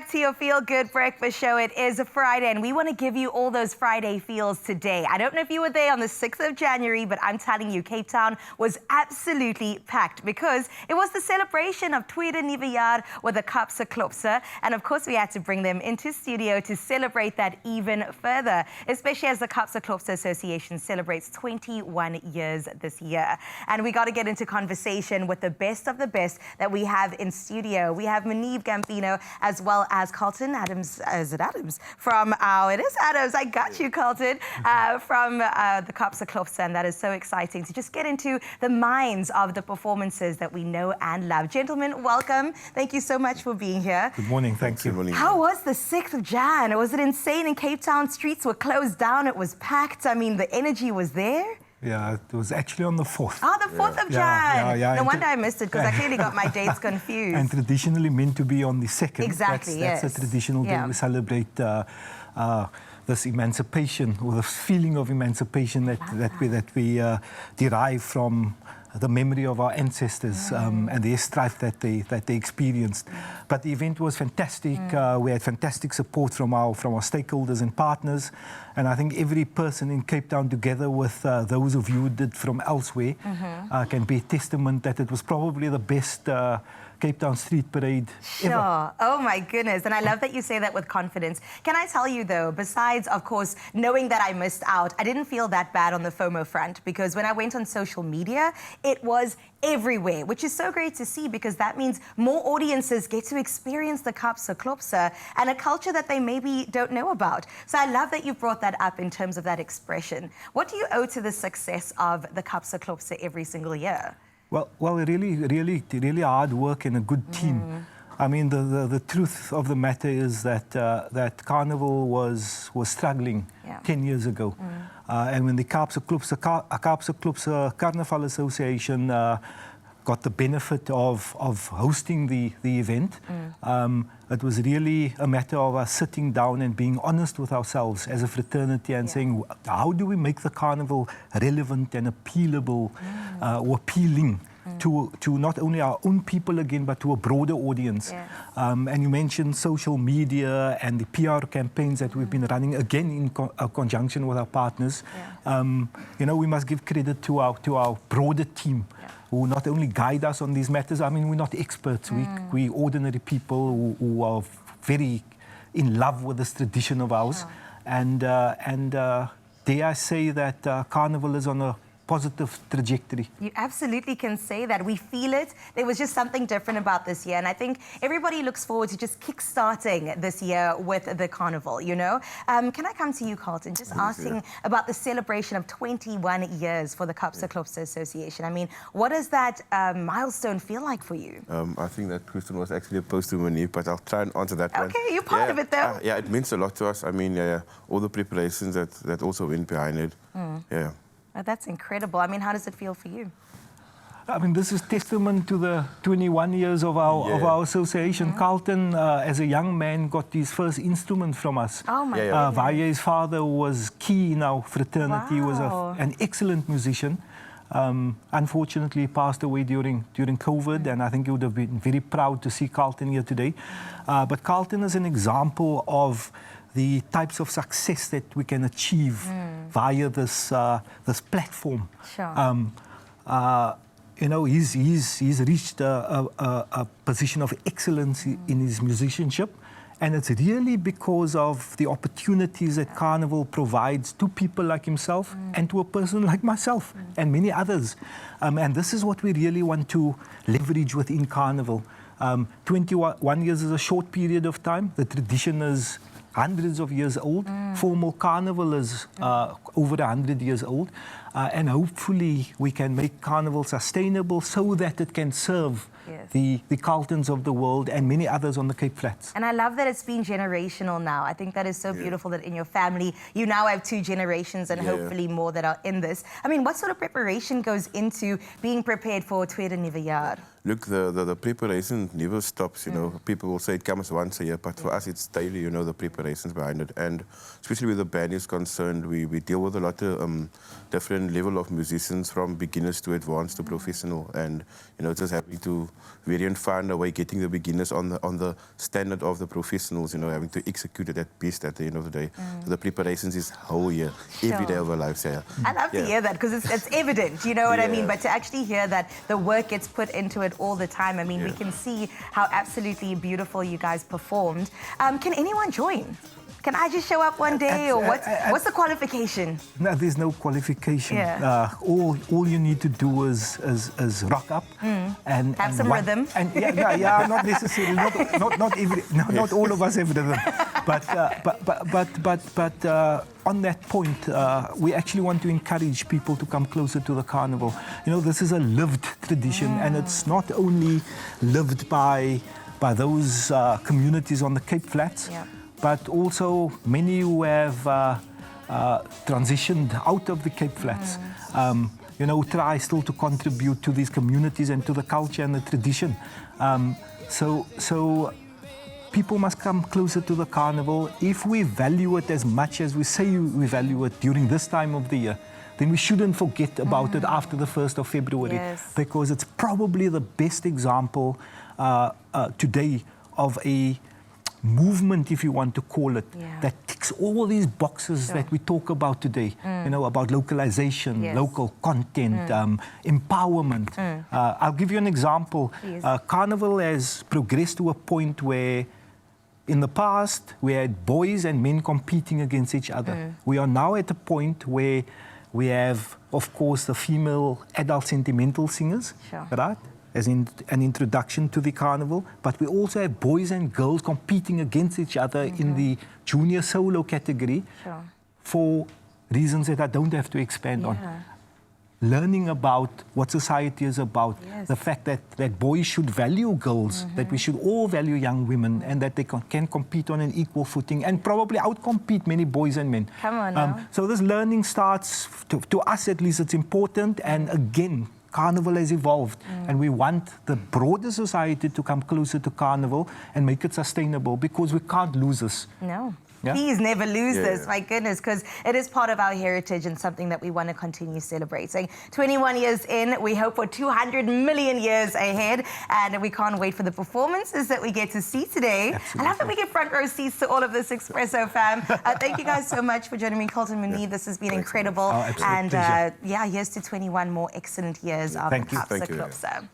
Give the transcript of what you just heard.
back to your Feel Good Breakfast Show. It is a Friday, and we want to give you all those Friday feels today. I don't know if you were there on the 6th of January, but I'm telling you, Cape Town was absolutely packed because it was the celebration of Tweede Nuwe Jaar with the Kaapse Klopse. And of course, we had to bring them into studio to celebrate that even further, especially as the Kaapse Klopse Association celebrates 21 years this year. And we got to get into conversation with the best of the best that we have in studio. We have Maneve Gambino as well as Carlton Adams. Is it Adams? From it is Adams. I got you, Carlton, from the Kaapse Klopse, and that is so exciting to just get into the minds of the performances that we know and love. Gentlemen, welcome. Thank you so much for being here. Good morning. Thank you. Good morning. How was the 6th of Jan? Was it insane in Cape Town? Streets were closed down. It was packed. I mean, the energy was there. Yeah, it was actually on the 4th. Oh, the 4th of Jan. Yeah. No wonder I missed it, because I clearly got my dates confused. And traditionally meant to be on the 2nd. Exactly, That's a traditional day. We celebrate this emancipation, or the feeling of emancipation that we derive from the memory of our ancestors and their strife that they experienced. But the event was fantastic. We had fantastic support from our stakeholders and partners. And I think every person in Cape Town, together with those of you who did from elsewhere, can be a testament that it was probably the best Cape Town street parade ever. Oh my goodness. And I love that you say that with confidence. Can I tell you though, besides of course knowing that I missed out, I didn't feel that bad on the FOMO front, because when I went on social media, it was everywhere, which is so great to see, because that means more audiences get to experience the Kaapse Klopse and a culture that they maybe don't know about. So I love that you brought that up in terms of that expression. What do you owe to the success of the Kaapse Klopse every single year? Well, really hard work and a good team. I mean, the truth of the matter is that Carnival was struggling 10 years ago. And when the Kaapse Klopse Karnival Association got the benefit of hosting the event, it was really a matter of us sitting down and being honest with ourselves as a fraternity and saying, how do we make the carnival relevant and appealable or appealing to not only our own people again, but to a broader audience. And you mentioned social media and the PR campaigns that we've been running, again in conjunction with our partners. You know, we must give credit to our broader team, who not only guide us on these matters. I mean, we're not experts. We ordinary people who are very in love with this tradition of ours. And dare I say that Carnival is on a positive trajectory. You absolutely can say that. We feel it. There was just something different about this year, and I think everybody looks forward to just kick-starting this year with the carnival, you know? Can I come to you, Carlton, just asking about the celebration of 21 years for the Kaapse Klopse Association? I mean, what does that milestone feel like for you? I think that question was actually opposed to Maneve, but I'll try and answer that one. Okay, you're part of it though. Yeah, it means a lot to us. I mean, all the preparations that also went behind it. Oh, that's incredible. I mean, how does it feel for you? I mean, this is testament to the 21 years of our association. Carlton, as a young man, got his first instrument from us. Oh my goodness. Via his father was key in our fraternity. He was an excellent musician. Unfortunately, he passed away during COVID, and I think you would have been very proud to see Carlton here today. But Carlton is an example of the types of success that we can achieve via this platform. You know, he's reached a position of excellence in his musicianship, and it's really because of the opportunities that Carnival provides to people like himself and to a person like myself and many others. And this is what we really want to leverage within Carnival. 21 years is a short period of time. The tradition is hundreds of years old. Formal Carnival is over 100 years old. And hopefully we can make Carnival sustainable so that it can serve the Carltons of the world and many others on the Cape Flats. And I love that it's been generational now. I think that is so beautiful that in your family you now have 2 generations and hopefully more that are in this. I mean, what sort of preparation goes into being prepared for Tweede Nuwe Jaar? Look, the preparation never stops, you know. People will say it comes once a year, but for us it's daily, you know, the preparations behind it. And especially where the band is concerned, we deal with a lot of different level of musicians, from beginners to advanced to professional. And, you know, just happy to very unfound way, getting the beginners on the standard of the professionals, you know, having to execute it at best at the end of the day. So the preparations is whole year, every day of our lives. Yeah. I love to hear that because it's evident, you know what I mean? But to actually hear that the work gets put into it all the time, I mean, we can see how absolutely beautiful you guys performed. Can anyone join? Can I just show up one day, or what's the qualification? No, there's no qualification. Yeah. All you need to do is rock up and have some rhythm. And not necessarily. Not all of us have rhythm, but on that point, we actually want to encourage people to come closer to the carnival. You know, this is a lived tradition, and it's not only lived by those communities on the Cape Flats. Yeah. But also many who have transitioned out of the Cape Flats, you know, try still to contribute to these communities and to the culture and the tradition. So people must come closer to the carnival. If we value it as much as we say we value it during this time of the year, then we shouldn't forget about it after the 1st of February, because it's probably the best example today of a movement, if you want to call it, that ticks all these boxes that we talk about today, you know, about localization, local content, empowerment. I'll give you an example. Carnival has progressed to a point where in the past we had boys and men competing against each other. We are now at a point where we have, of course, the female adult sentimental singers, right? As in an introduction to the carnival, but we also have boys and girls competing against each other in the junior solo category for reasons that I don't have to expand on. Learning about what society is about, the fact that boys should value girls, that we should all value young women, and that they can compete on an equal footing and probably outcompete many boys and men. Come on now. So this learning starts, to us at least, it's important, and again, Carnival has evolved, and we want the broader society to come closer to Carnival and make it sustainable, because we can't lose this. No. Please never lose this, my goodness, because it is part of our heritage and something that we want to continue celebrating. 21 years in, we hope for 200 million years ahead, and we can't wait for the performances that we get to see today. I love that we get front row seats to all of this Expresso fam. Thank you guys so much for joining me, Colton Munir. This has been incredible. Oh, and here's to 21 more excellent years of Kaapse Klopse.